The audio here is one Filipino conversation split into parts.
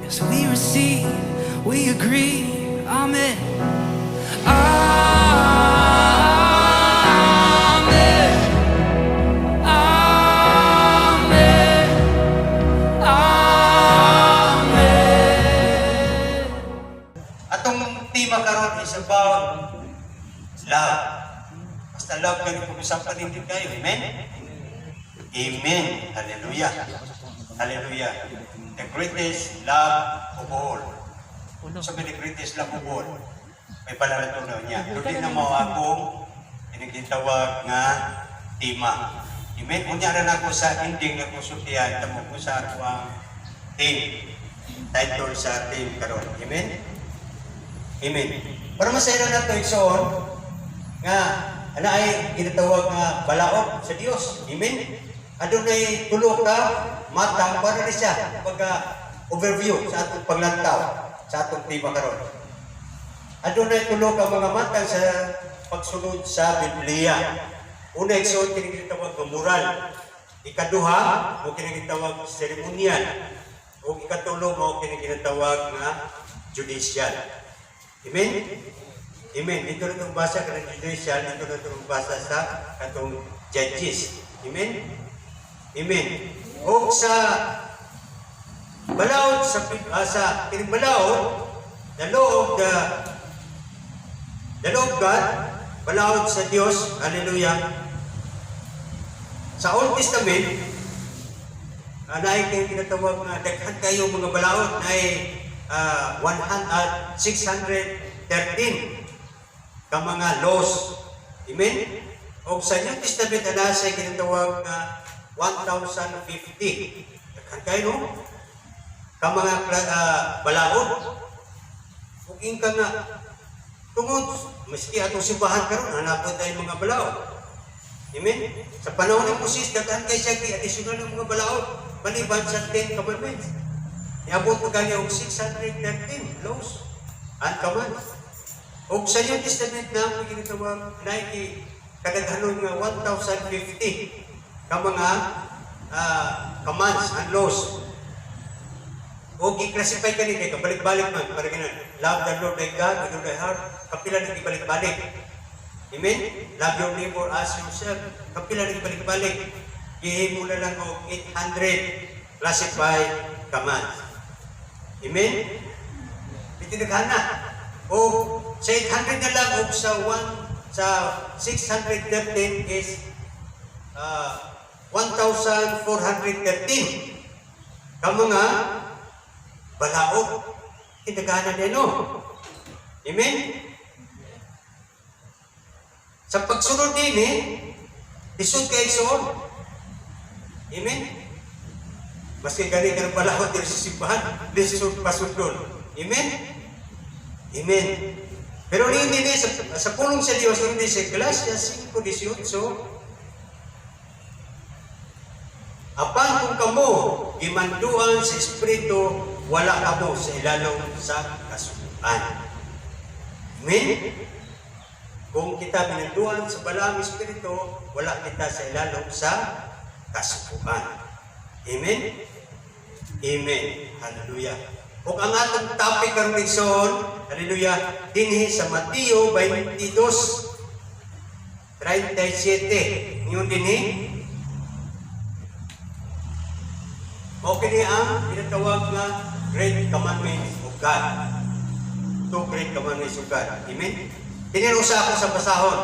Yes, we receive, we agree. Amen. Amen. Amen. Amen. Atong tema karon is about love. Basta love kayo kung usapan din kayo. Amen? Amen. Hallelujah. Hallelujah. The greatest love of all. So the greatest love of all. May palarato na niya. Doon na mo akong pinagitawag nga tema. Amen? Kunyara na ako sa ending na kusultihan. Tamo ko sa ako ang theme. Title sa theme karon. Amen? Amen. Para masaya na ito, Iksoon, nga, ana ay ginatawag nga balaod sa Dios. Amen? Adunay tulo ka mata para na siya pagka-overview sa atong paglantaw sa atong tema karon. Adunay tulo ka mga mata sa pagsunod sa Biblia. Una, Iksoon, kinigitawag nga moral. Ikaduha, mo kinigitawag seremonial. O ikatulo mo kinigitawag nga judicial. Amen? Amen. Dito na itong basa ka ng judicial, dito na itong basa sa katong judges. Amen? Amen. O sa balaod, sa kinibalaod, the law of God, balaod sa Diyos, hallelujah. Sa Old Testament, naay kayo kinatawag na daghan kayo mga balaod na 613 ka mga laws. Amen? O sa New Testament, nasa kinatawag na 1,050. Daghan kayo, no? Ka mga balaod. Huging ka nga, tungod, maski atong simbahan karon hanapon tayo mga balaod. Amen? Sa panahon ng Moses, daghan kayo siya additional ng mga balaod. Maliban sa 10 commandments. Iabot mo kanya og 613 laws and commands. O sa New Testament na ang ginatawag na kadaghanon nga 1,050 ka mga commands and laws. O i-classify ka nito, kabalik-balik man, para ganun. Love the Lord thy God with all thy heart, kapila na ibalik-balik. Amen? Love your neighbor as yourself, kapila na ibalik-balik. Gihim mo na lang o 800 classified commands. Amen? Itinaghana. O sa 800 na lang o sa 613 is 1,413 ka mga balaod. Itinaghana din, no? Amen? Sa pagsunod din, lisod kayo soon. Amen? Maski gani ka ng balaod din sa simbahan, lisod pasudol. Amen? Amen. Pero hindi sa pulong sa Diyos, hindi sa Galatians 5:18, apan kung kamo gimanduan sa Espiritu, wala kamo sa ilalong sa kasubuan. Amen? Kung kita binanduan sa balang Espiritu, wala kita sa ilalong sa kasubuan. Amen? Amen. Hallelujah. O ang atong topic ng Nixon, hallelujah, dinhi sa Mateo 22:37. Ngayon dinhi, okay niya ang tinatawag na Great Commandments of God. Two Great Commandments of God. Amen? Tinirusa ako sa basahon.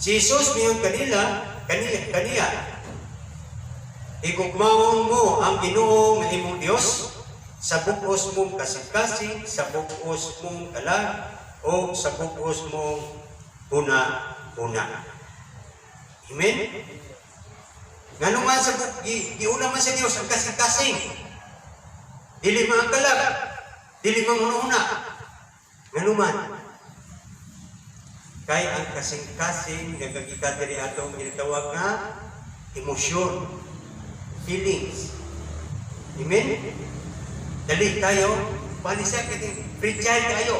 Si Jesus niyon kaniya, igugmawon mo ang Ginoo nga imong Dios sa bukos mong kasing-kasing, sa bukos mong kalag, o sa bukos mong una-una. Amen? Nga naman sa giuna man sa Diyos ang kasing-kasing. Dili man ang kalag, dili man una-una. Nga naman. Kaya ang kasing-kasing nagagika diri atong ginatawag na emosyon, feelings. Amen? Dali tayo, panisya kayo, fragile kayo.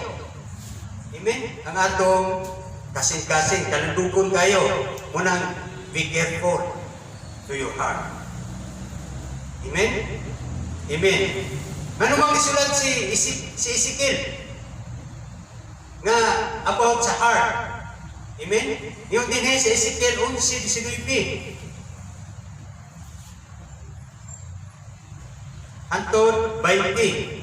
Amen? Ang atong kasing-kasing, kalandugon kayo. Munang be careful to your heart. Amen? Amen. Ano mang isulat si Ezekiel nga about sa heart. Amen? Yung din sa Ezekiel 11:19. Anton 20.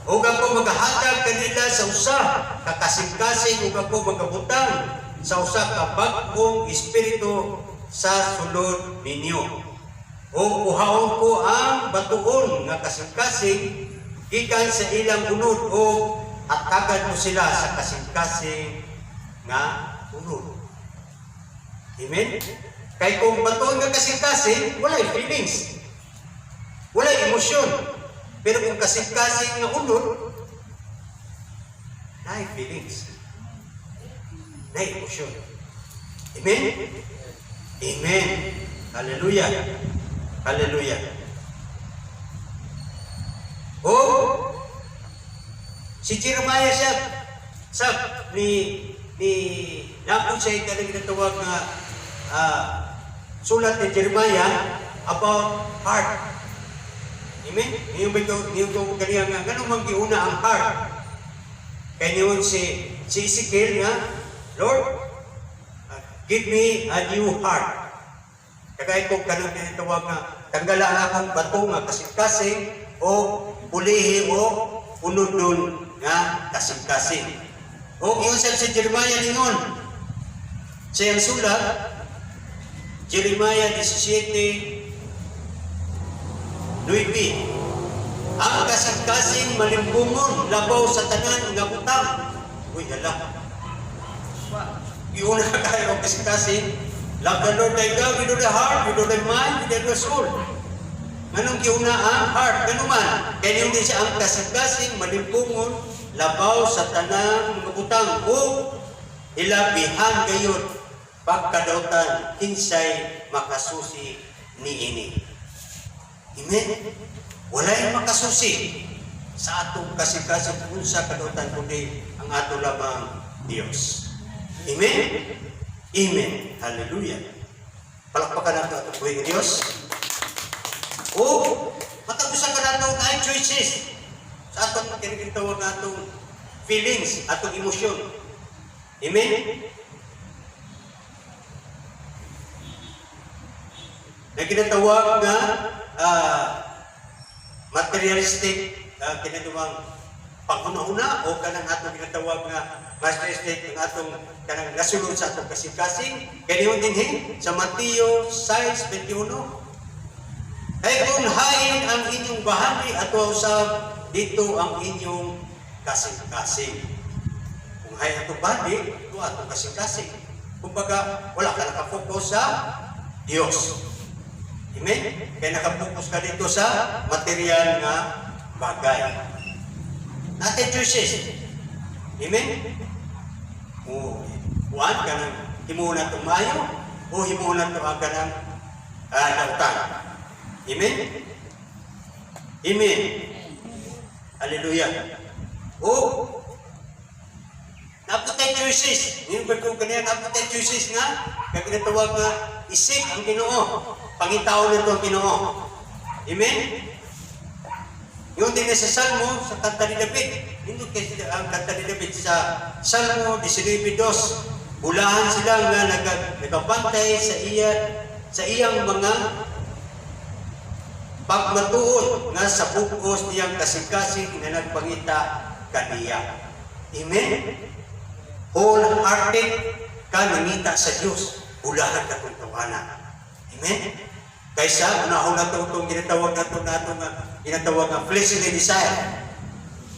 Ug ako magahatag kanila sa usa ka kasing-kasing ug ako magabutang sa usa ka bag-ong espiritu sa sulod ninyo. O kuhaon ko ang batuon nga kasing-kasing gikan sa ilang unod o hatagan mo sila sa kasing-kasing nga unod. Amen? Kay kung batuon nga kasing-kasing, walay feelings. Walay emosyon. Pero kung kasing-kasing nga unod, naay feelings. Naay emosyon. Amen? Amen. Hallelujah. Hallelujah. O si Jeremiah siya ni napon siya kanang ginatawag na sulat ni Jeremiah about heart. Amen? Niyong kaniya nga ganun mang giuna ang heart. Kaya niyon si Ezekiel nga, Lord, give me a new heart. Kagaya kong kanang tinatawag nga, tanggalaan akong bato nga kasing-kasing o pulihi o unod-un nga kasing-kasing. O iusap si Jeremiah ningon. Siyang sulat, Jeremiah 17:9. Ang kasing-kasing malimbungon labaw sa tanan nga butang. Uy, hala. Iuna kayo ang kasing-kasing. Love the Lord thy God with all the heart, with all the mind, with all the soul. Anong giuna ang heart? Ganun man. Kaya hindi siya ang kasing-kasing malimbungon labaw sa tanang mga butang o ilabihan gayon pagkadautan kinsay makasusi niini. Amen? Walay makasusi sa atong kasing-kasing unsa kadautan kundi ang ato lamang Dios. Amen? Amen. Hallelujah. Palakpakan natin atong buhay ng Diyos. O, matagusan ka natin ang choices sa atong tinitawag na atong feelings, atong emosyon. Amen? Na kinatawag na materialistic, kinatawag paguna-una o kanang atong kinatawag na materialistic ang atong kanang nasulod sa atong kasing-kasing. Kaya din sa Mateo 6:21. Ay kung hain ang inyong bahagi at usab dito ang inyong kasing-kasing. Kung hain atong bahagi, ito atong kasing-kasing. Kumbaga, wala ka nakapokus sa Diyos. Amen? Kaya nakapokus ka dito sa material nga bagay. Natin choices. Amen? O, kuhaan ka ng himunan itong mayo o himunan itong ka ng dautan. Amen? Amen? Hallelujah. O, naputay choices. Ngayon ba kung kanina naputay choices nga, kaya kinatawag na isip ang Ginoo. Pangitaw nito ang Ginoo. Amen? Yung din sa Salmo, sa kanta ni David. Hindi kasi ang kanta ni David sa Salmo 19:2. Bulahan sila nga nagabantay sa iyang mga pagmatuod nga sa bukos niyang kasing-kasing na nagpangita kaniya. Amen? Wholehearted ka nangita sa Diyos. Bulahan ka kung tawanan. Amen? Kaysa, unahon na itong ginatawag na ginatawag na fleshly desire.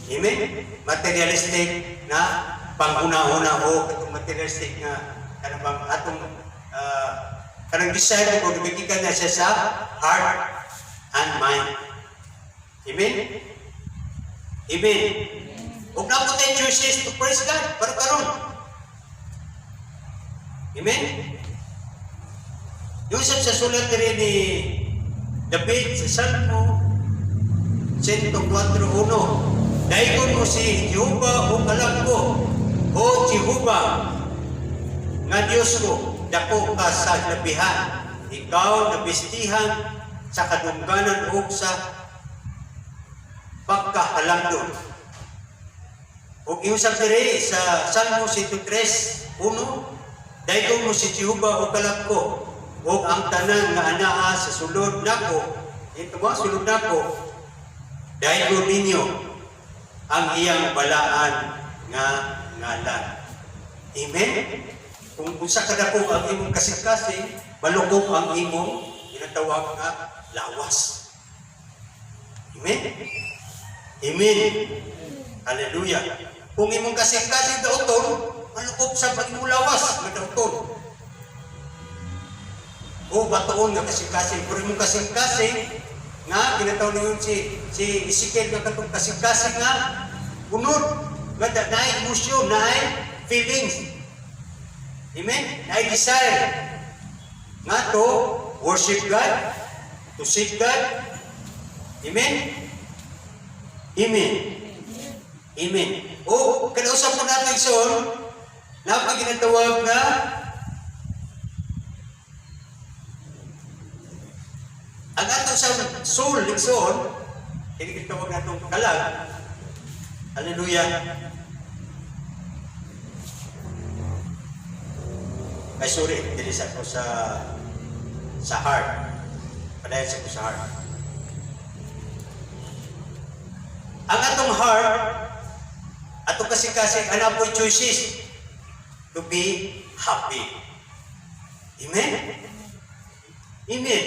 Amen? Materialistic na panghuna-huna o itong materialistic na kanang atong kanang desire ko nabigikan na siya sa heart and mind. Amen? Amen? Huwag na po tayo choices to praise God para karon. Amen? Yung sa sulat rin ni David sa Salmo 104:1. Daikon mo si Jehovah o alam ko, o Jehovah, nga Diyos ko, dako ka sa labihan, ikaw nabistihan sa kadungganan o sa pagkahalangdon. Ug iusab diri sa Salmo 103:1, daygon mo si Jehova o kalagko, ug ang tanan nga anaa sa sulod nako, ito ba sulod nako, daygon ninyo ang iyang balaan nga ngalan. Amen? Kung usa ka dako ang imong kasing-kasing, malukop ang imong ginatawag nga lawas. Amen? Amen. Hallelujah. Kung imong kasing-kasing dauton, malukop sa imong lawas nga dauton. O batuon nga kasing-kasing. Kung imong kasing-kasing nga ginatawag niyon si Ezekiel nga katong kasing-kasing nga unod nga naay emosyon, naay feelings. Amen? Naay desire nga to worship God, to seek God. Amen? Amen. Amen. O, kanausap po natin son, napag ginatawag na ang atong sa soul, likson, ginatawag na itong kalag. Hallelujah. Ay, sorry, dilis ako sa heart. Padayan sa ko sa heart. Ang atong heart, atong kasing-kasing, ano po choices to be happy. Amen? Amen.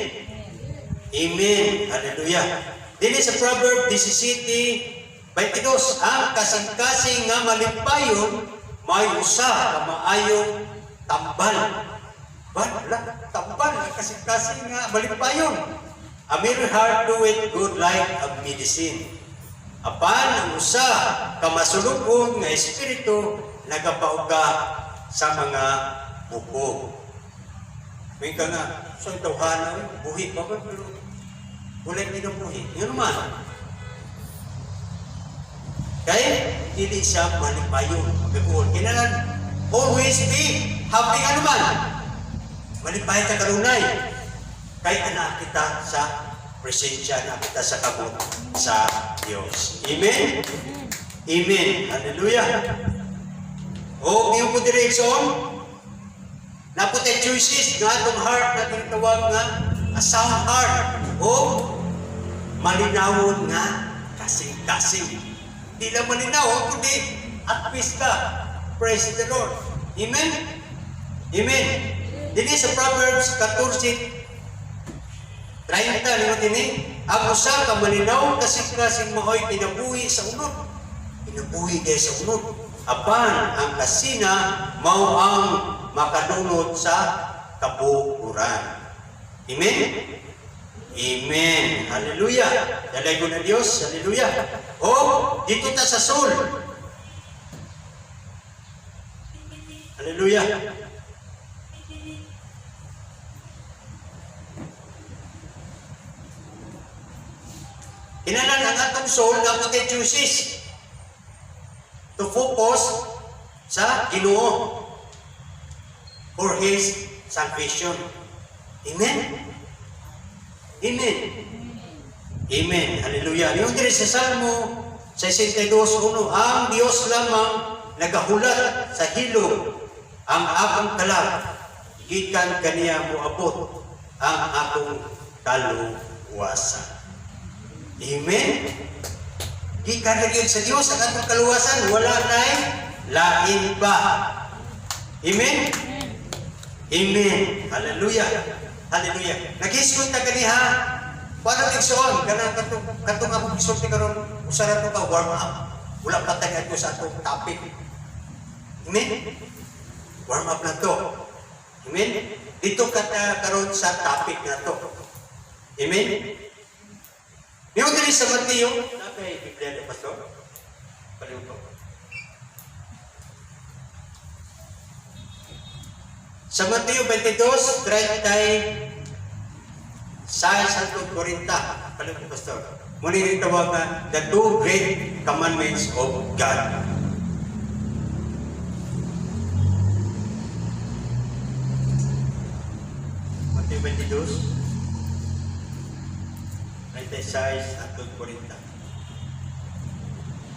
Amen. Hallelujah. Dili sa Proverb 17:22, ang kasing-kasing nga malimpayon, may usa ka maayong tambal. Wala, tambal, kasing-kasing nga malimpayon. A merry heart doeth good like a medicine. Apan ang usa ka masulubon nga espiritu nagapauga sa mga buko. May ka nga, so tawhana, buhi pa ba? Pero wala yung buhi. Yun naman. Kaya, hindi siya malipayon. Magkakuon. Kinalan, always be happy ka naman. Malipayon ka karunay. Kaya anak kita sa presensya na kita sa kabut sa Diyos. Amen? Amen. Hallelujah. O, iyong po direksyon, naputay choices nga itong heart na tinatawag nga a sound heart. O, malinawon nga kasing-kasing. Hindi lang malinaw, kundi at peace ka. Praise the Lord. Amen? Amen. Dili sa Proverbs 14:30, lima ini, ang usa ka malinaw kasing-kasing mahoy pinabuhi sa unod. Pinabuhi kay sa unod. Apan ang kasina mao ang makadunot sa kabuuran. Amen? Amen. Hallelujah. Dalay ko na Diyos. Hallelujah. O, dito ta sa soul. Hallelujah. Inanan ang atong soul na pati choices to focus sa Ginoo for His salvation. Amen? Amen. Amen. Hallelujah. Yung diri sa Salmo 62:1, ang Diyos lamang nagahulat sa hilom ang akong kalag, gikan kaniya moabot ang akong kaluwasan. Amen. Gikan lagi sa Diyos ang atong kaluwasan, wala na'y lain pa. Amen. Amen. Hallelujah. Hallelujah. Nag-iskot na kaniha. Paano nagsuon? Katong akong isulti karon usara to ka warm up. Wala pa tayo sa atong topic. Amen? Warm up na to. Amen? Dito ka karon sa topic na to. Amen? Ngayon dili sa Mateo, nakay Biblia ni Pastor. Paliw to. Sa Mateo 22:30, sa 1:40, paliw ni Pastor. Muna yung tawag na the two great commandments of God. Mateo 22, 36 at 40.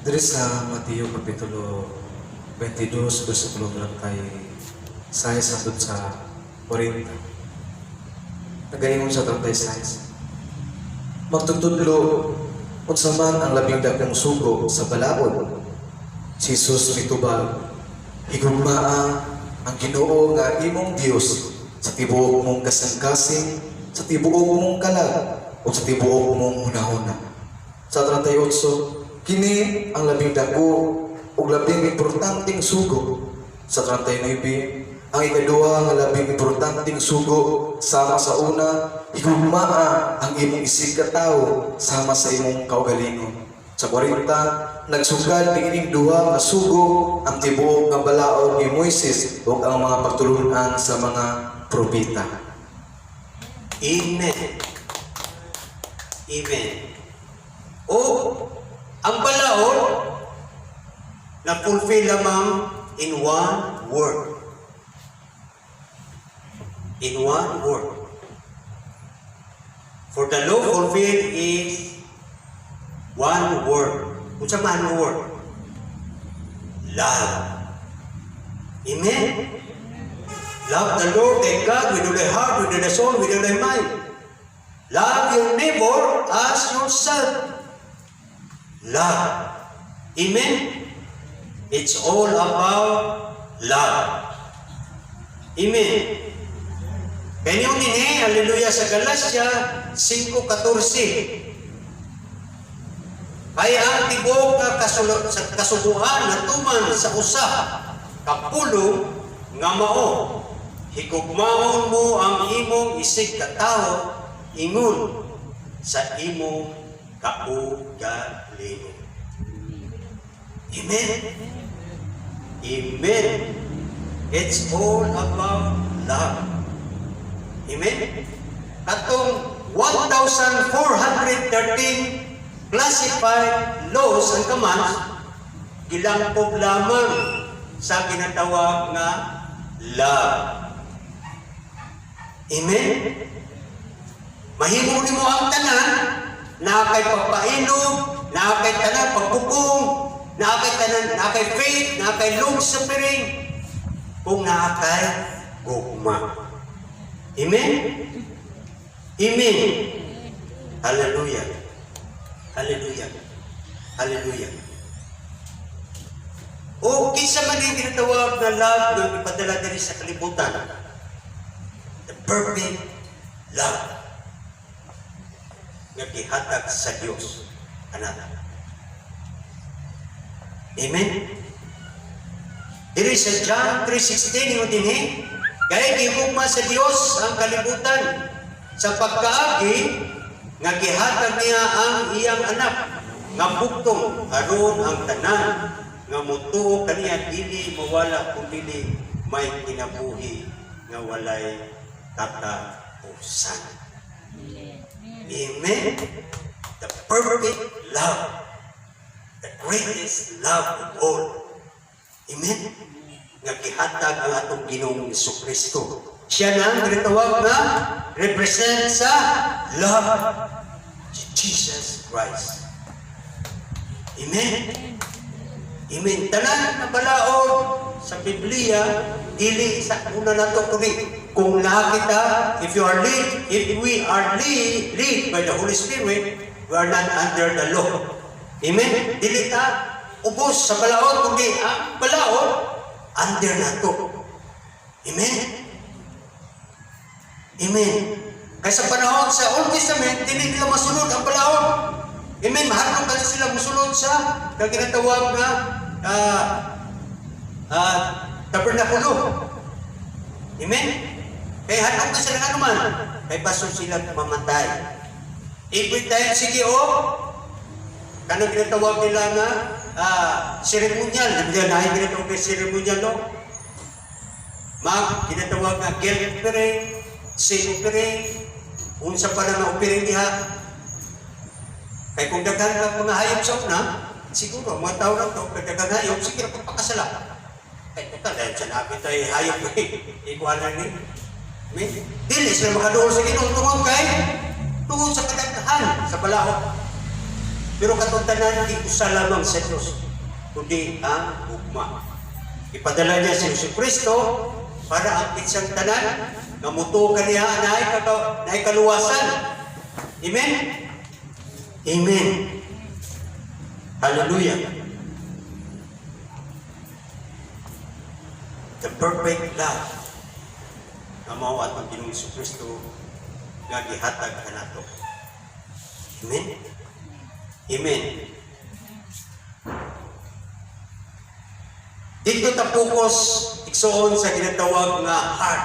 Diri sa Mateo Kapitulo 22, versikulo 36 hangtod sa 40. Nagaingon sa 36. Magtutudlo unsa man ang labing dakong sugo sa balaod. Si Jesus mitubag, higugmaa ang Ginoo nga imong Dios sa tibuok mong kasangkasing, sa tibuok mong kalag, o sa tibuok mong hunahuna. Sa 38, kini ang labing dako ug labing importanteng sugo. Sa 39, ang ikaduha nga labing importanteng sugo sama sa una, higugmaa ang imong isig ka tawo sama sa imong kaugalingon. Sa 40, nagsugad ni ining duha nga sugo ang tibuok nga balaod ni Moises ug ang mga pagtulunan sa mga propeta. Amen. Amen. O, ang balaod na fulfill lamang in one word. In one word. For the law fulfilled is one word. Kung sa man ang word? Love. Amen? Love the Lord thy God with all thy heart, with all thy soul, with all thy mind. Love your neighbor as yourself. Love. Amen? It's all about love. Amen. Kaya yung nini, hallelujah, sa Galatia 5:14. Kaya ang tibok na kasubuhan na tuman sa usa, kapulong nga mao, higugmaon mo ang imong isig katao, ingon sa imong kaugalingon. Amen? Amen. It's all about love. Amen? Atong 1,413 classified laws and commands, gilangkob lamang sa ginatawag nga love. Amen? Mahimo nimo ang tanan, na kay pagpainom, na kay tanan pagpupong, na kay tanan, na kay faith, na kay long suffering, kung na kay gugma. Amen? Amen. Hallelujah. Hallelujah. Hallelujah. O kinsa man yung tinatawag na love na ipadala diri sa kalibutan. The perfect love. Nga gihatag sa Dios anak. Amen. Diri sa John 3:16 yung dinhi, kaya gihugma sa Dios ang kalibutan sa pagkaagi nga gihatag niya ang iyang anak nga bugtong aron ang tanan nga mutuo kaniya dili mawala kundi may kinabuhi nga walay katapusan. Amen. The perfect love, the greatest love of all. Amen. Nga gihatag ang atong Ginoong Jesucristo. Siya na ang tinatawag na represent sa love, Jesus Christ. Amen. Amen. Tanan na balaod sa Biblia, dili sa una na ito kung nakita, if we are lead by the Holy Spirit, we are not under the law. Amen. Dili ta ubos sa balaod, kundi ang balaod under na ito. Amen. Amen. Kaya sa panahon sa Old Testament, dili nila masunod ang balaod. Amen. Mahalong kasi sila musunod sa kaginatawag na tabernakulo. Amen. Kaya hanong ka sila naman. Kaya baso sila mamatay. Every time, sige kanang ginatawag nila na ceremonial. Hindi na yung ginatawag na ceremonial, no? Ginatawag na guilt offering, sin offering, unsa pa na offering diha. Kaya kung daghan lang mga hayop sa una, siguro, mga tao lang ito, kung daghan hayop, sige na pagpakasala. Kaya ito, dahil siya namin tayo hayop, ikuha na ni. Dili sila makadool sa Ginoo tungod sa kadagdahan sa balaod. Pero katong tanan, di usa lamang sa Diyos, kundi ang ugma. Ipadala niya si Jesucristo para ang pinsang tanan, namuto kaniya na ay kaluwasan. Amen? Amen. Hallelujah. The perfect love na mao atong Ginoong Jesucristo nga gihatag kanato. Amen? Amen. Dito ta focus igsoon sa ginatawag nga heart.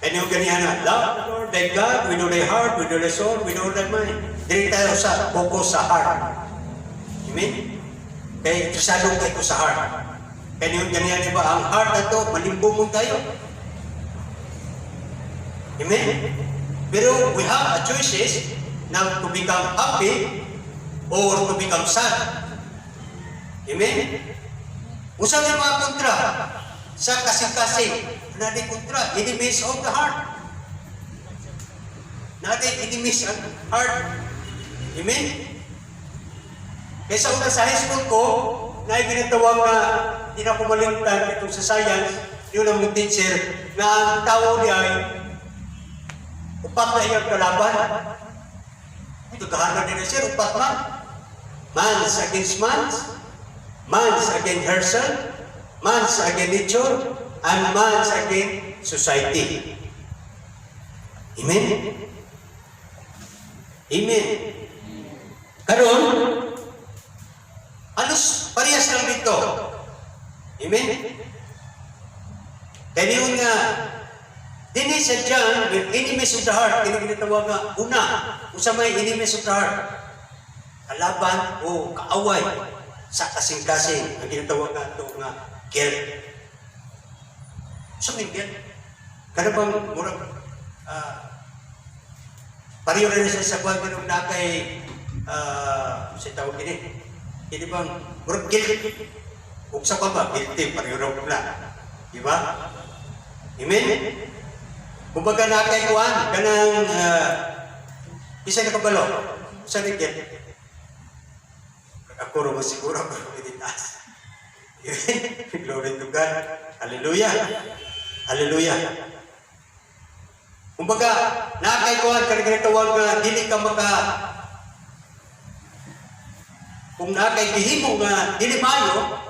And yung ganyan love the Lord thy God with all thy heart, with all thy soul, with all thy mind. Dito tayo sa focus sa heart. Amen? Kaya kasalong kayo sa heart. Kaya yung ganyan, diba, ang heart na to, malimbumong tayo. Amen? Pero we have a choices na to become happy or to become sad. Amen? Usang yung mga kontra sa kasing-kasing, natin kontra, enemies of the heart. Natin enemies ang heart. Amen? Kaya sa una sa high school ko, na ginatawag na hindi na kumalimtan itong sa science, yun ang mong teacher, na ang tao niya ay upat na iyang kalaban. Ito kahanan din na siya, upat na. Mans against mans, mans against herself, mans against nature, and mans against society. Amen? Amen. Karon, halos parehas lang dito. Amen? Kaya yun nga, din sa John, with enemies of the heart, tinatawag nga, una, kung may enemies of the heart, kalaban o kaaway sa kasing-kasing, ang ginatawag nga ito nga, guilt. So may guilt. Kaya bang murag, pareho rin siya sa buwan ng nakay, sa tawag gini, hindi bang, murag guilt. Kung sa pa ba, guilty, pareho rin na. Diba? Amen? Kung baga nakay kuhan, kanang, isa na kabalo, sa guilt. Ako rin masiguro, pero pinitaas. Glory to God. Hallelujah. Hallelujah. Kung baga, nakay kuhan, kanang tawag na, dili ka kung nakay gihimo nga, dili mayo,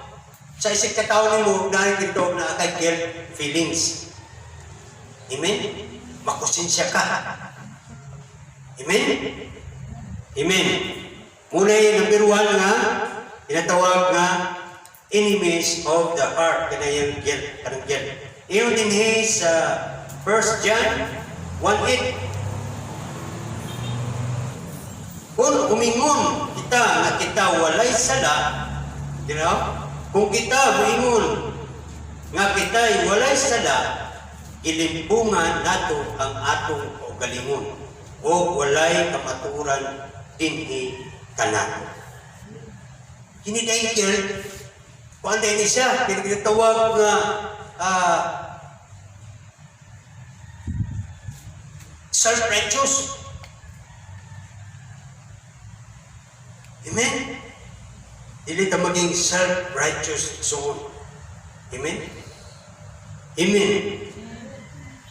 sa isip katawin mo, dahil ito na kay guilt feelings. Amen? Makusensya ka. Amen? Amen. Muna yung number 1 nga, tinatawag nga, enemies of the heart. Kaya yung guilt. Karang guilt. Iyon din sa 1 John 1:8. Kung umingon kita na kita walay sala, you know? Kung kita umingon nga kita walay sala, ilimbungan nato ang atong kaugalingon o walay kamaturan dinhi kanan. Kini dahil guilt, kung anday ni siya, tinatawag nga self-righteous. Amen? Dili ta maging self-righteous soul. Amen? Amen?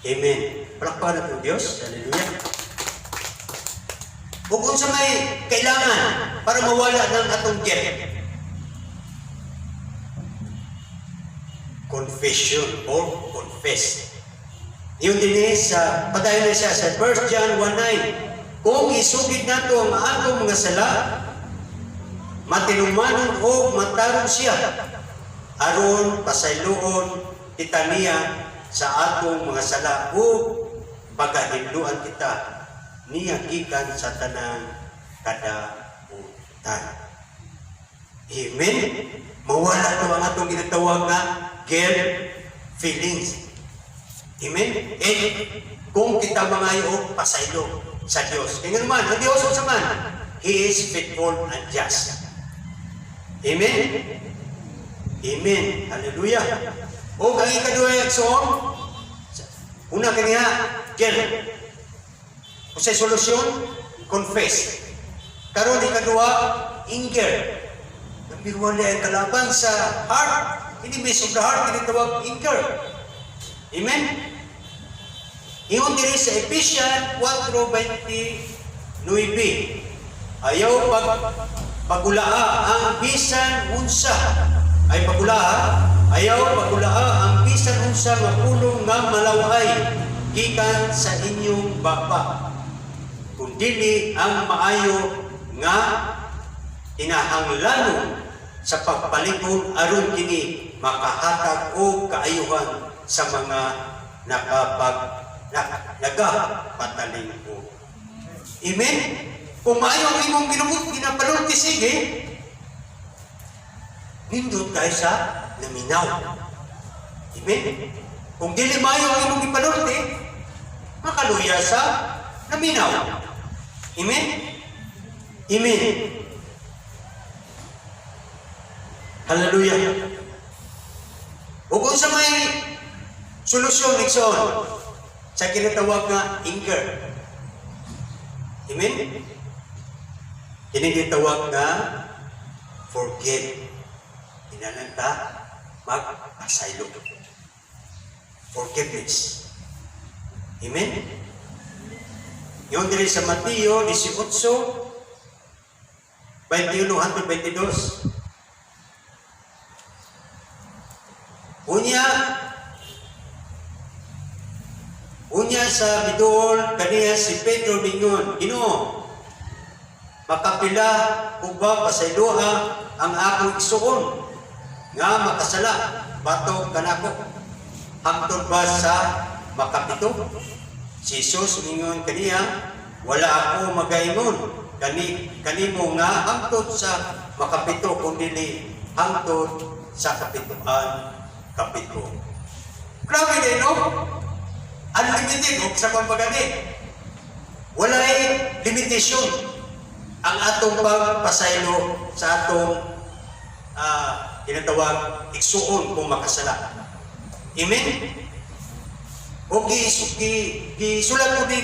Amen. Palakpakan na po Diyos. Hallelujah. Kung sa may kailangan para mawala ng atong guilt, confession or confess. Yun din sa padayon na siya sa 1 John 1:9. Kung isugid nato ang atong mga sala, matinumanon o matarong siya, aron pasayloon kita niya sa atong mga sala o pagahidluan kita niya gikan sa tanang kadabutan. Amen? Mawala ito ang atong ginatawag na guilt feelings. Amen? Kung kita mangayo pasaylo sa Diyos. Kaya naman, ang Diyos sa man, He is faithful and just. Amen? Amen. Hallelujah. O kang ikaduha yung song, una kaniya, guilt. Kung sa solusyon, confess. Karon ikaduha, anger. Number 1 ang kalaban sa heart. Enemy of the heart, tinatawag anger. Amen? Iyon diri sa Ephesians 4:29. Ayaw pagulaa ang bisan unsa. Ay pagulaa, ayaw pagulaa ang bisan unsa nga pulong nga malaway gikan sa inyong bapa. Kung dili ang maayo nga kinahanglanon sa pagpalikon aron kini makahatag og kaayuhan sa mga nagapatalingo. Amen? Kung maayo ang imong ginapalunti, sige, nindot tayo sa naminaw. Amen? Kung dili maayo ang imong ginapalunti, makaluya sa naminaw. Amen? Amen. Hallelujah. O kung sa may solusyon, Nixon, sa kinatawag na anger. Amen? Kinitawag na forget. Inananta, mag-asaylo. Forgiveness. Amen? Yung diri sa Mateo 18:21-22. Unya sa bidol kaniya si Pedro ningon, Ginoo, makapila ug ba pasayloha ang akong igsuon nga makasala batok kanako hangtod ba sa makapito? Si Jesus ningon kaniya, wala ako magaingon kanimo nga hangtod sa makapito kundi hangtod sa kapito. Grabe din, no? Unlimited, o sa pagpagani. Wala'y limitasyon ang atong pagpasaylo sa atong tinatawag igsuon kung makasala. Amen? O gisulat ko din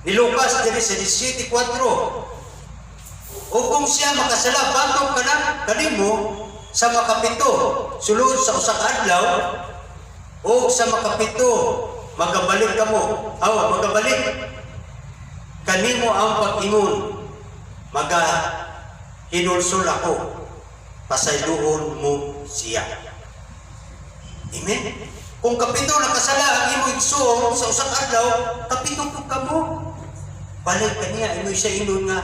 ni Lucas din sa 17:4. O kung siya makasala, batong ka na kanimo sa makapito, sulod sa usa ka adlaw, o sa makapito, magabalik kamo. Magabalik kanimo ang pag-ingon, hinulsol ako, pasayloon mo siya. Amen? Kung kapito nakasala ang imo igsuon sa usa ka adlaw, kapito po kamo. Balik kaniya, imo siya ingon nga,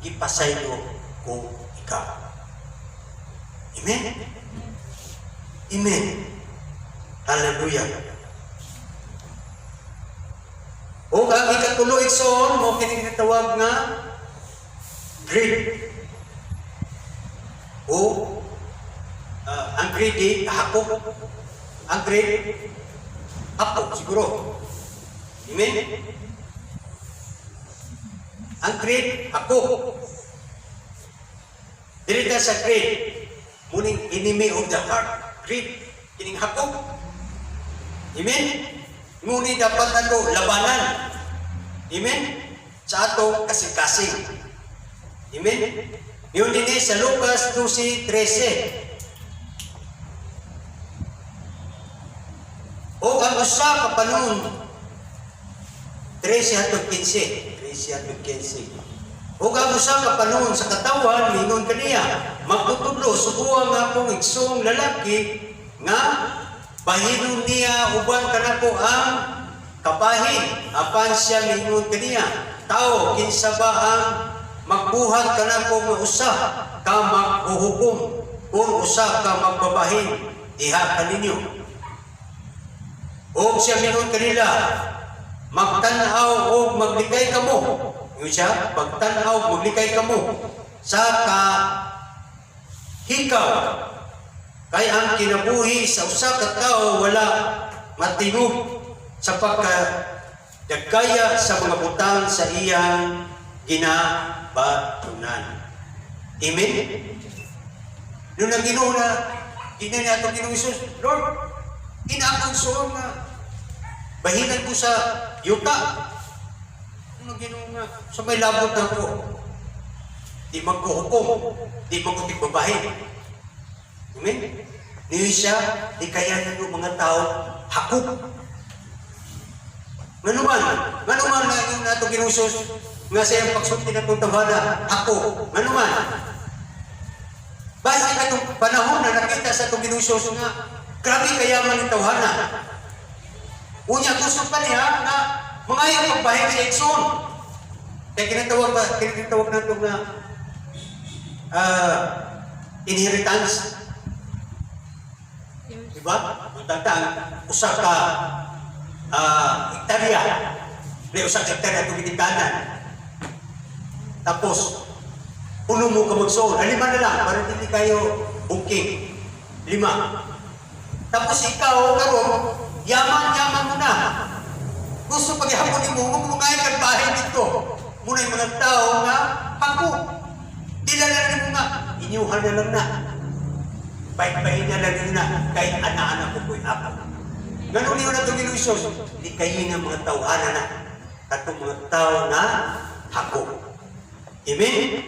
ipasaylo ko ikaw. Amen? Amen. Hallelujah. O ang ikatulo igsoon mo kinitawag nga greed. O ang greedy hakok. Ang greed hakok siguro. Amen. Ang greed hakok. Dili sa greed muning enemy of the heart. Greed kining hakok. Amen. Ngunit dapat labanan. Amen? Sa ato kasing-kasing. Amen? Yun din sa Lucas 12:13. O ang usa ka panahon 13-15. O ang usa ka panahon sa katawan mingon kaniya, magtutudlo subuhan nga akong igsoong lalaki nga bahinon niya uban kanako ang kabahin apan siya mingon kaniya, tao kinsa ba ang magbuhat kanako nga usa ka maghuhukom kung usa ka magbabahin diha kaninyo. O siya mingon kanila, magtan-aw o maglikay kamo. Yun siya, magtan-aw o maglikay kamo sa hikaw. Kaya ang kinabuhi sa usa ka tawo wala matinog sa pagkadagkaya sa mga butang sa iyang ginabatunan. Amen? Noong nag-Ginoo na, ginanya itong Ginoong Isus, Lord, inaakang suon nga, bahinan ko sa yuta. Noong Ginoo nga, sa may labot na ko. di magkuhukom, di magkutik babae. Amen? Niyo siya, di kaya ng mga tao, hakop. Nganuman na yung nato ginusos, nga sa iyang pagsulti na itong tawhana, hakop. Nganuman. Basta itong panahon na nakita sa itong ginusos nga, grabe kayaman ng tawhana. Unya gusto pa niya na mga yung pagbahig sa Exxon. Kaya kinatawag na ito na inheritance. Diba? Magtatang, usa ka hektarya. May usa ka hektarya itong binitanan. Tapos, puno mo ka magsoon. 5 na lang, para hindi kayo booking. 5. Tapos ikaw, karon, yaman mo na. Gusto paghihapon mo, mga kagbahay dito. Muna yung mga tao na ako. Dilala rin mo nga, inyuhan na lang na. Bait-bait na lang na, kahit anak-anak ko po'y ako. Ganun niyo na itong ilusos, di kayo ng mga tawhana na. Katong mga tao na ako. Amen?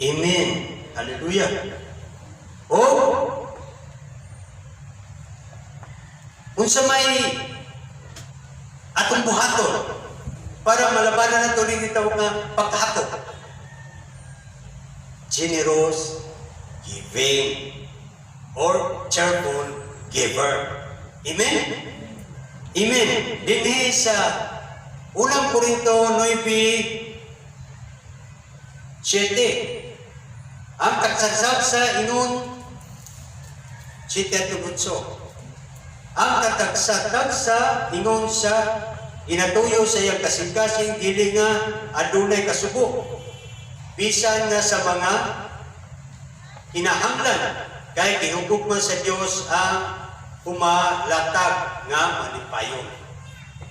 Amen. Hallelujah. Unsa may atong buhaton para malabanan nato rin ito nga pagkahakot. Generous giving or cheerful giver. Amen? Amen. Dinhi sa unang Korinto 9:7. Ang tagsasab sa inon 7:8. Ang tatagsa ingon sa inatuyo sa iyang kasing-kasing dili nga adunay kasubo. Bisan nga sa mga kinahanglan kay gihugog man sa Dios ang pumalatag nga malipayon.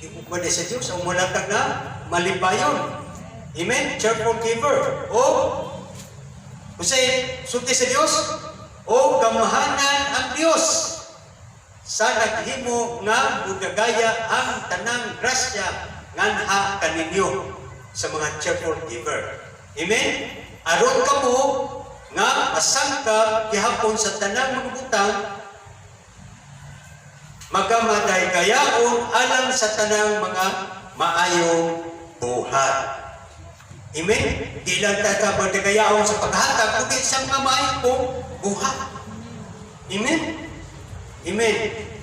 Gihugog man sa Dios ang pumalatag nga malipayon. Amen. Cheerful giver. Usay sulti sa Dios o gamahanan ang Dios sa naghimo nga mudagaya ang tanang grasya nganha kaninyo sa mga cheerful giver. Amen? Aron kamo nga masangkap gihapon sa tanang mga butang magamaday kayaon alang sa tanang mga maayong buhat. Amen? Di lang tatabang kayaon sa paghatag kundi sa mga maayong buhat. Amen? Amen.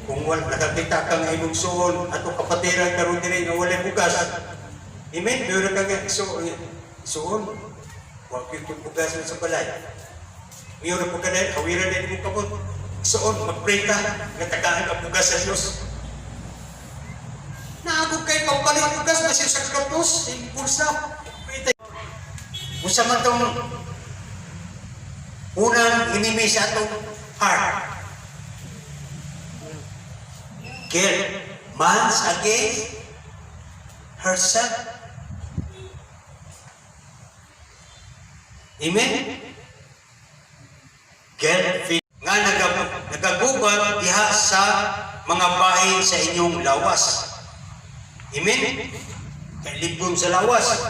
Kung nakakita ka nga ilugsoon at kapatiran karon diri nga walay bugas. Amen. Meron ka nga suon. Wa gyud bugas sa balay. Meron po ka dahil kawiran din mo kapon. Suon mag-pray ka nga tagaan ang bugas sa Dios. Naagog kay pagpalit bugas masih sa kratos, impulsa. Usa man tong unang inimi sa atong heart. Guilt, man's against herself. Amen? Guilt, nga nagagubat diha sa mga bahin sa inyong lawas. Amen? Kailibgon sa lawas.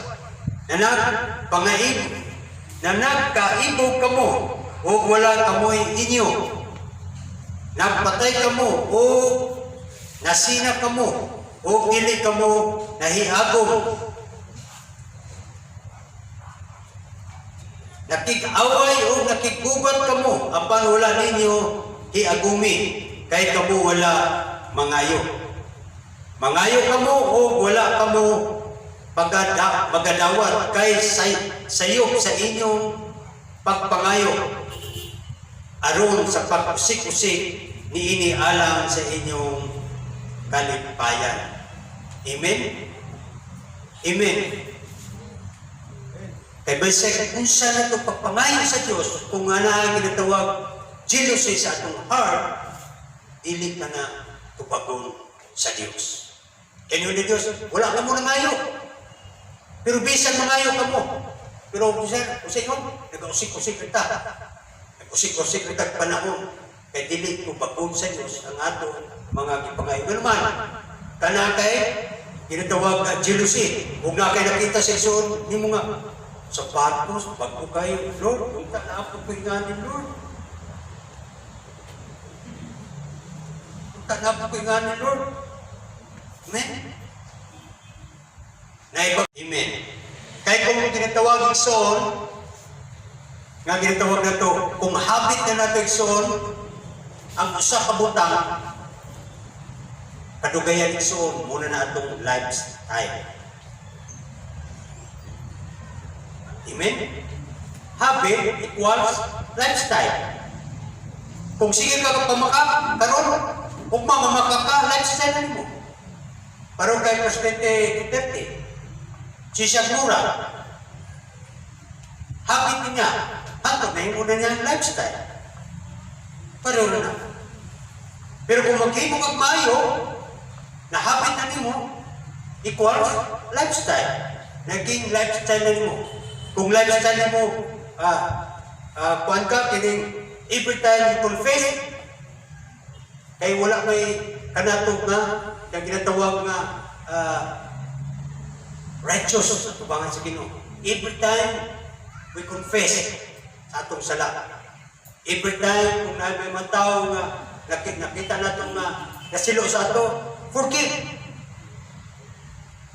Nagkaibog kamo o wala kamoy inyo. Nagpatay kamo o nasina kamo o dili kamo nahiagom. Nakig-away o nakigubat kamo apan wala ninyo hiagumi kay kamo wala mangayo. Mangayo kamo o wala kamo magadawat kay sayop sa inyong pagpangayo aron sa pag-usik-usik niini alang sa inyong kalipayan. Amen? Amen. Kay basay kung saan na ito pagpangayo sa Diyos, kung nga na ginatawag jealousy sa atong heart, dili na tupagon sa Diyos. Kaya ni Diyos, wala ka mo na ngayo. Pero bisan mangayo ka mo. Pero usay yun, nag-usik-usik kita. Nag-usik-usik kita panahon. Kaya dili tupagon sa Diyos ang ato mga gipangayo. Pero man, kanakay, ginatawag na jealousy. Huwag na kayo nakita sa isoon, hindi mo nga, sapatos, bago kayo, Lord, punta na ako pinganin, Lord. Punta na ako pinganin, Lord. Amen? Amen. Kaya kung ginatawag yung soul, nga ginatawag na to, kung habit na nato yung soul, ang usa ka butang, kadugayan yung soul, muna na itong lifestyle. Amen? Habit equals lifestyle. Kung sige ka pamaka, karon, kung mamamaka ka, lifestyle na mo. Parang kay Presidente Duterte, si Shakura, habit niya, hantog na yung una niya ang lifestyle. Pareho na. Pero kung maghimo kag maayo, na habit na nimo, equals lifestyle. Naging lifestyle na nimo. Kung lifestyle na mo, kuhan ka, kining every time you confess, kay wala may kanatog na ginatawag na righteous sa tubangan sa Ginoo. Every time we confess sa atong sala. Every time kung may mga tao nga nakita natin na nasilo sa ato, forgive.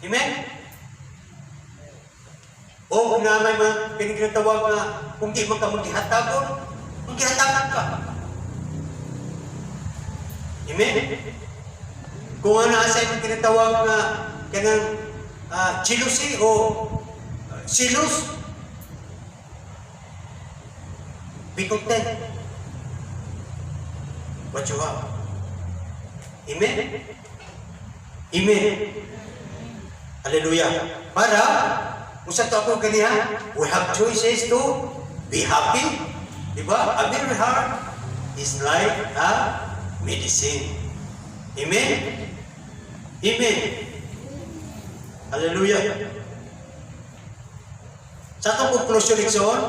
Amen? O kung na may mga ginatawag na kung di mo ka maghihatagon, maghihatagan ka. Amen? Kung ano sa yung ginatawag na kanang jealousy o silos, be content. What you have. Amen? Amen. Hallelujah. Para, kung sa ito ako ganihan, we have choices to be happy. Diba? A merry heart is like a medicine. Amen? Amen. Hallelujah. Sa itong conclusion leksyon,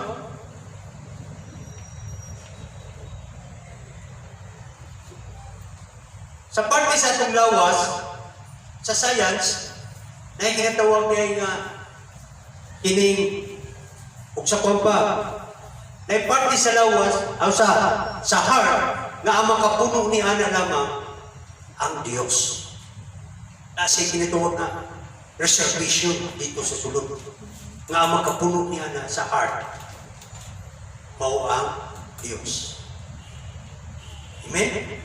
sa parte sa itong lawas, sa science, na ginatawag niya nga kining ug sa kumpa na parte sa lawas o sa heart nga ang makapuno ni ana lamang ang Dios. Kasi ginatawag na reservation dito sa sulod nga ang makapuno ni ana sa heart mao ang Dios. Amen?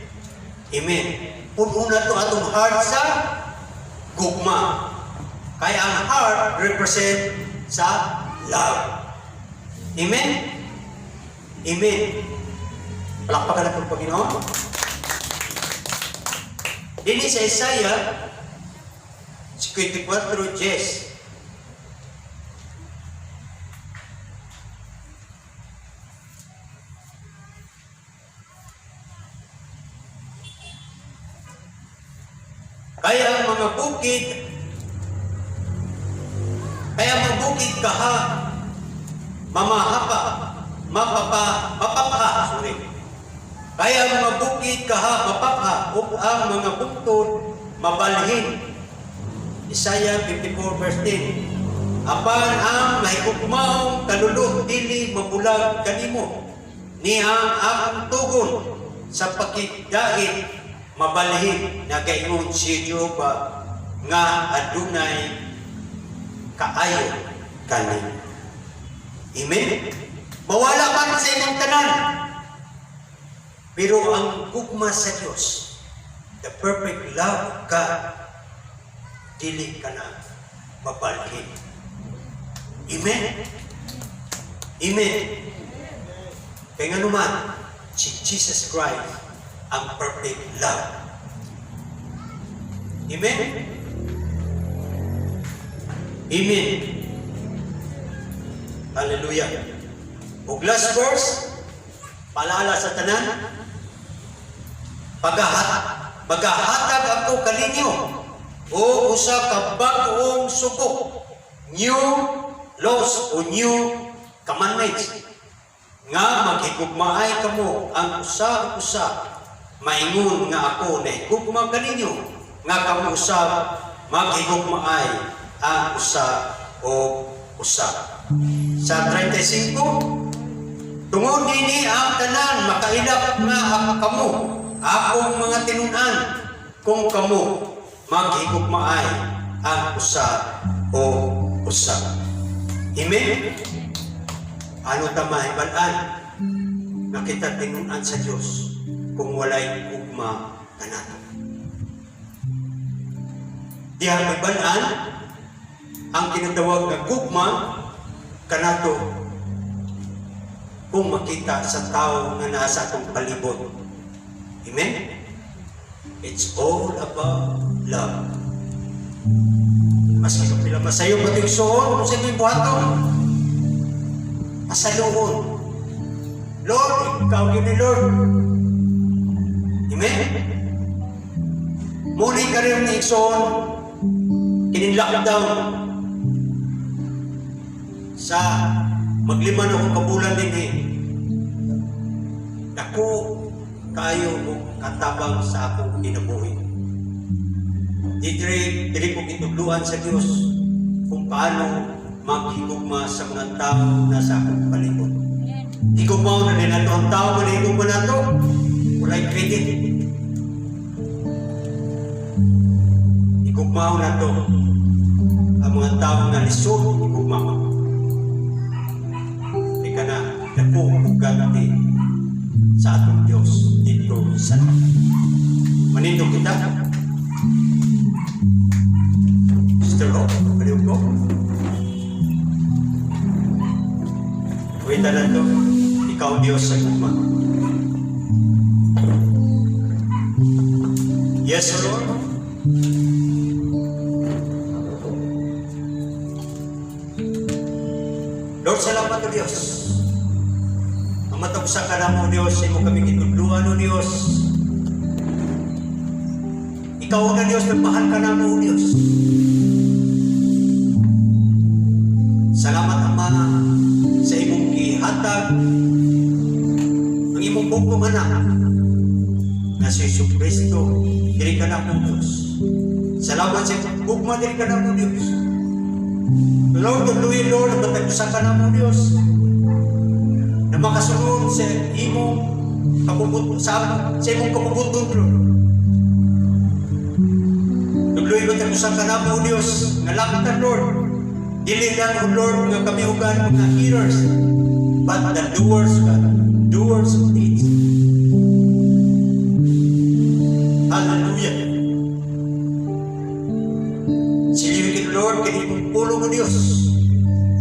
Amen. Puno na to atong heart sa gugma. Kaya ang heart represent sa love. Amen? Amen. Palakpakan na itong Panginoon. Dini sa Isaiah 54:10. Kaya ang mga bukid kaha mapapa, Kaya ang mga bukid kaha mapapa ug ang mga bungtod mabalhin. Isaiah 54:10. Apan ang mahigugmaong kalulot dili mabulag kanimo, nihang akong tugon sa pakigdait mabalhin na gaingon si Jehova nga adunay kaayo kanin. Amen? Mawala man sa inyong tanan. Pero ang gugma sa Diyos, the perfect love of God, dili ka na mabalhin. Amen? Amen? Kaya nga naman, si Jesus Christ, ang perfect love. Amen? Amen. Hallelujah. O last verse, paalala sa tanan, paghahatag ako kaninyo o usa ka bag-ong suko, new laws o new commandments, nga maghigugmaay kamo ang usa-usa, maingon nga ako na higugma kaninyo, nga kamo usab maghigugmaay ang usa o usa. Sa 35, tungod nini ang tanan makailap nga kamo akong mga tinunan kung kamo maghigugmaay ang usa o usa. Amen? Ano tamay balaan na kita tinunan sa Diyos kung walay ugma kanato. Diha may balaan ang tinatawag na gugma kanato kung makita sa tao nga nasa atong palibot. Amen? It's all about love. Mas pila masayo pati igsoon kung sa ito'y buhaton. Masaluhon. Lord, ikaw yun ni Lord. Amen? Muli ka rin ni igsoon kinin-lockdown sa magliman akong kabulan din eh. Ako kayo mo katabang sa akong kinabuhi. Dili ko kitudluan sa Diyos kung paano maghigugma sa mga tao na sa akong palibot. Higugma na din nato ang tao, manihigugma na ito. Walay credit. Higugma na ito. Ang mga tao na lisod, higugma mo. Hindi ka na nagpupuganti sa atong Diyos dito sa manindog kita. Sister Rob, paliw ko. Wita na ito, ikaw Diyos sa gugma. Yes, Lord. Lord, salamat o Diyos. Ang matapos ka na mo, Diyos, ay mo kami kitudluan o Diyos. Ikaw na Diyos, nagmahal ka na mo, Diyos. Salamat, Ama, sa imong gihatag, ang imong bugtong anak, na si Yesu Cristo, diri ka na mo, Diyos. Salamat sa imong bugma, diri ka na mo, Diyos. Lord, Lord, nagmatagusan ka na mo, Diyos, na makasunod sa imong kapubuton, Lord. Nagluwi ba tayo sa kanamo, Diyos, nga lapitan, Lord. Dili lang, Lord, nga kami ugan mga hearers, but the doers of deeds. Hallelujah. Siliwin, Lord, kaya imong pulo mo, Diyos,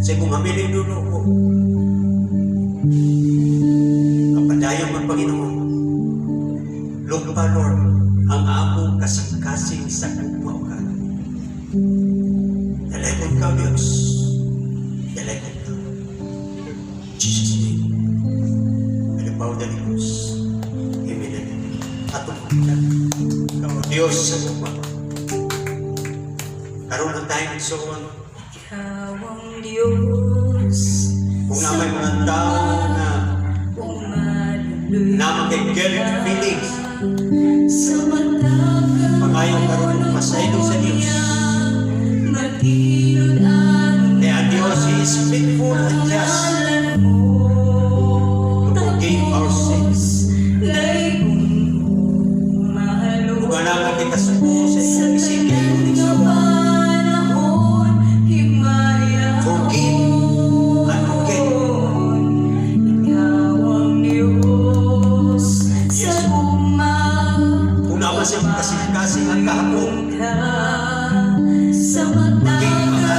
sa imong hamiling dulo ko. Kapadayon ang Panginoon. Look pa, Lord, ang among kasing-kasing sa kumaw ka. Dalekon ka, Diyos. Dalekon ka. Jesus' name. Alipaw na ni Diyos. Amen. Atong kita. Ikaw, Diyos, sa kumaw. Karoon ng tayo ng soon. Ikaw ang Diyos. Kung na may mga tao na makikilling feelings, pangayong karoon ng masaydo sa Diyos. Kaya ang Diyos is faithful and just to forgive our sins. Kung alam kita sa buo sa iyong isipin, forgive and forget. Kung naman sa kasing-kasing ang kahapon, maging mga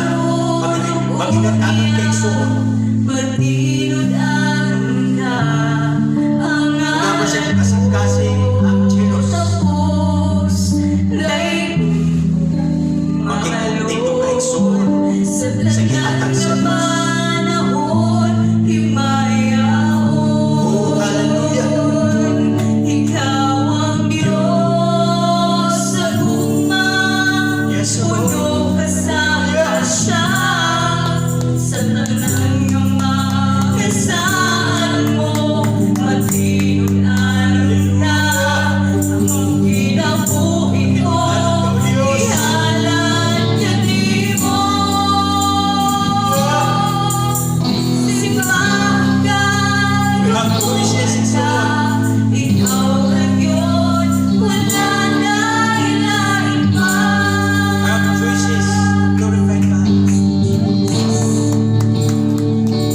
Have choices in the Lord. Ikaw ang Diyos, wala na ilahin pa. Have choices. Glorify God.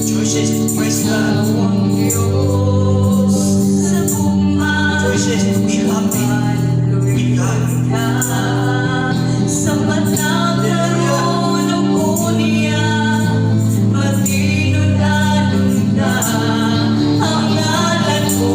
Choices. Praise God. Ang Diyos sa buhay. Choices to be happy with God. Sa matakaroon ng unya, matinod-anod na ang ngalan ko.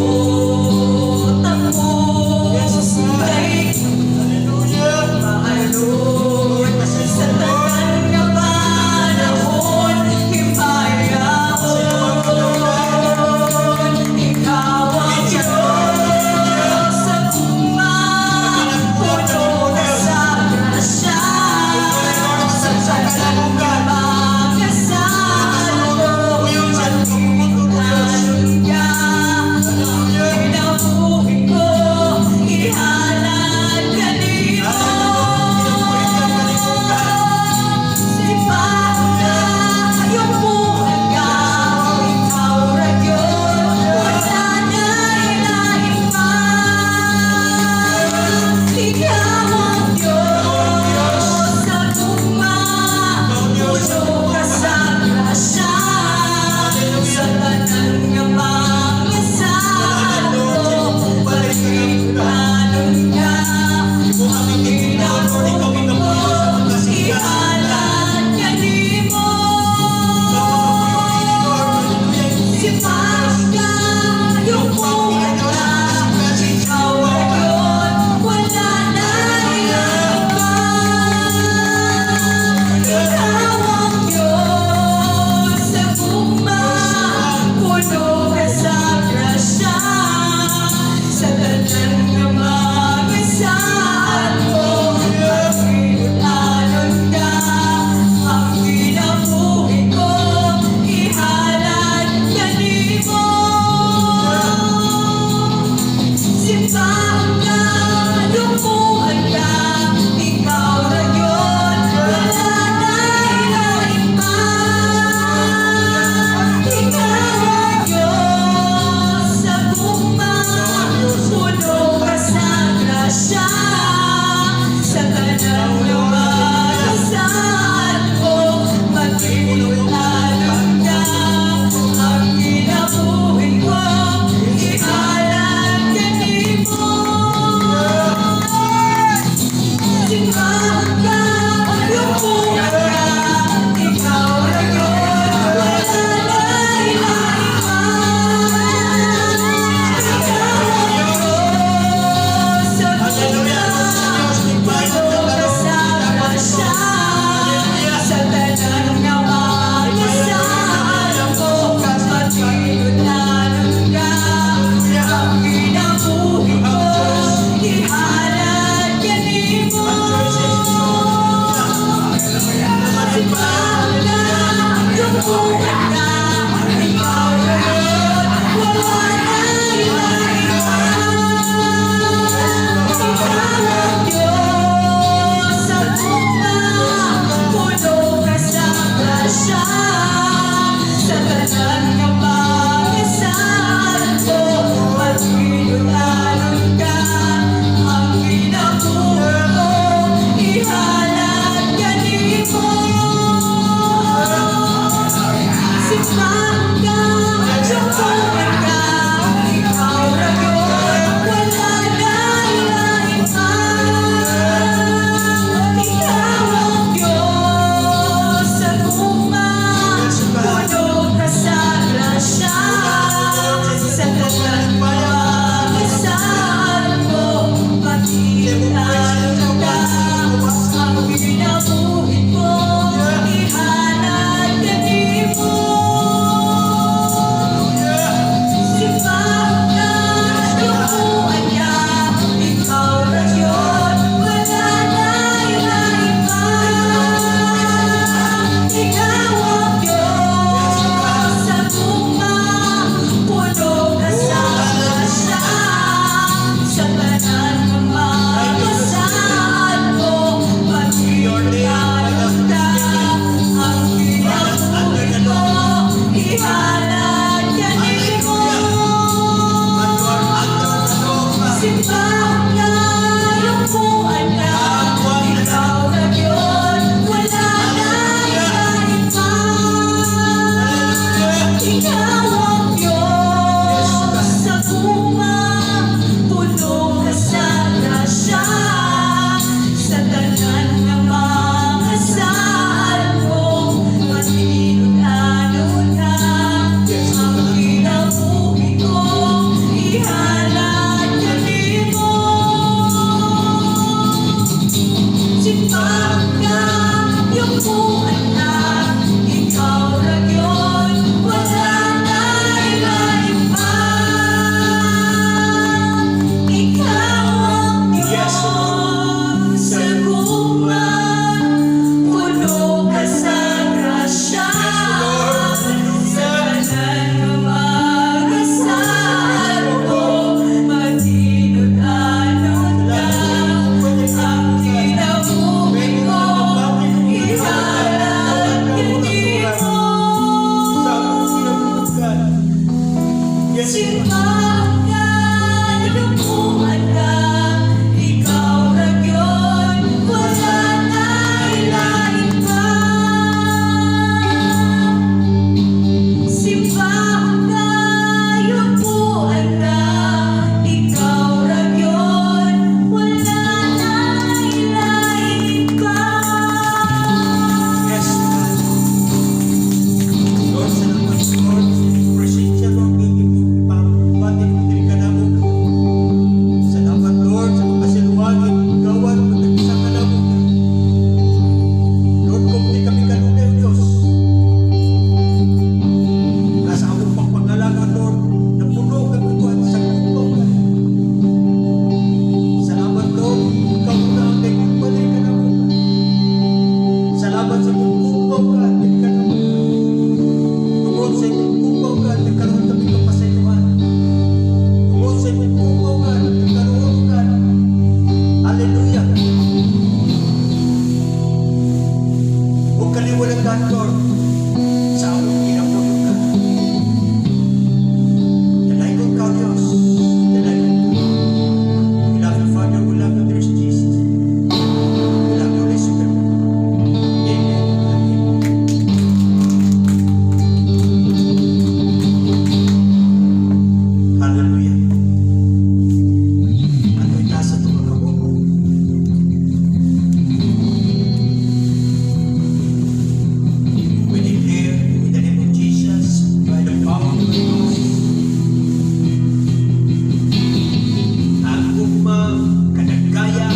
Yes, Simbahan ka, lumuhan ka, ikaw lang yun, wala na ilalim pa. Simbahan ka, lumuhan ka, ikaw lang yun, wala na ilalim pa. Yes, Lord, salamat, Lord. Presensya mo ang iyong pagbabating diri ka namo. Salamat, Lord, sa mga kasiluwagin, gawan, matagisa ka namo. Lord, kung di kami kanunay, Diyos, nasa among pagpangalaman, Lord, napuno ka buwan sa kumpong ka. Salamat, Lord, ikaw na ang nagbalik ka namo. Salamat sa kumpong ka, diri ka namo. Tungod sa kumpong ka, nagkaroon kami kapasayuhan. Tungod sa kumpong ka, nagkaroon ka. Hallelujah. Huwag kaliwanan ka, Lord, sa among ginapulong ka. Dalagon ka, Diyos. Dalagon ka. We love you, Father. We love you, dear Jesus. We love you, Holy Spirit. Amen. Amen. Hallelujah. Ano itaas at tumagawa mo? We declare in the name of Jesus, by the power of the Holy Ghost, ang ugma, kanagkaya,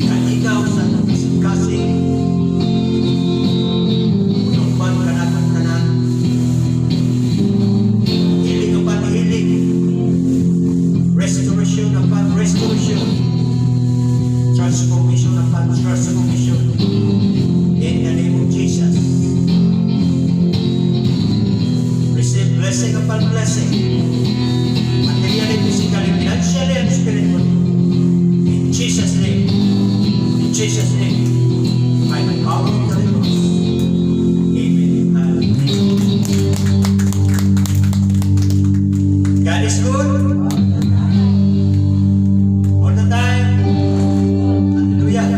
kanigaw sa atong kasing-kasing, unong ka natong tanan, healing upon healing, restoration upon restoration, transformation upon transformation, in the name of Jesus. Receive blessing upon blessing, materially, physically, financially, and spiritually. In Jesus' name. In Jesus' name. By the power of the Holy Ghost. Amen. Hallelujah. God is good. All the time. Hallelujah.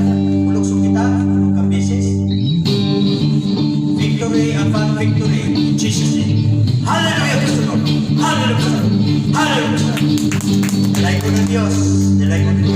Puluksong kita. Anong kabeses? Victory upon victory. In Jesus' name. Hallelujah, Kristo Lord. Hallelujah, Kristo Lord. Hallelujah, Kristo Lord. Dalay ko ng Diyos. Dalay ko ng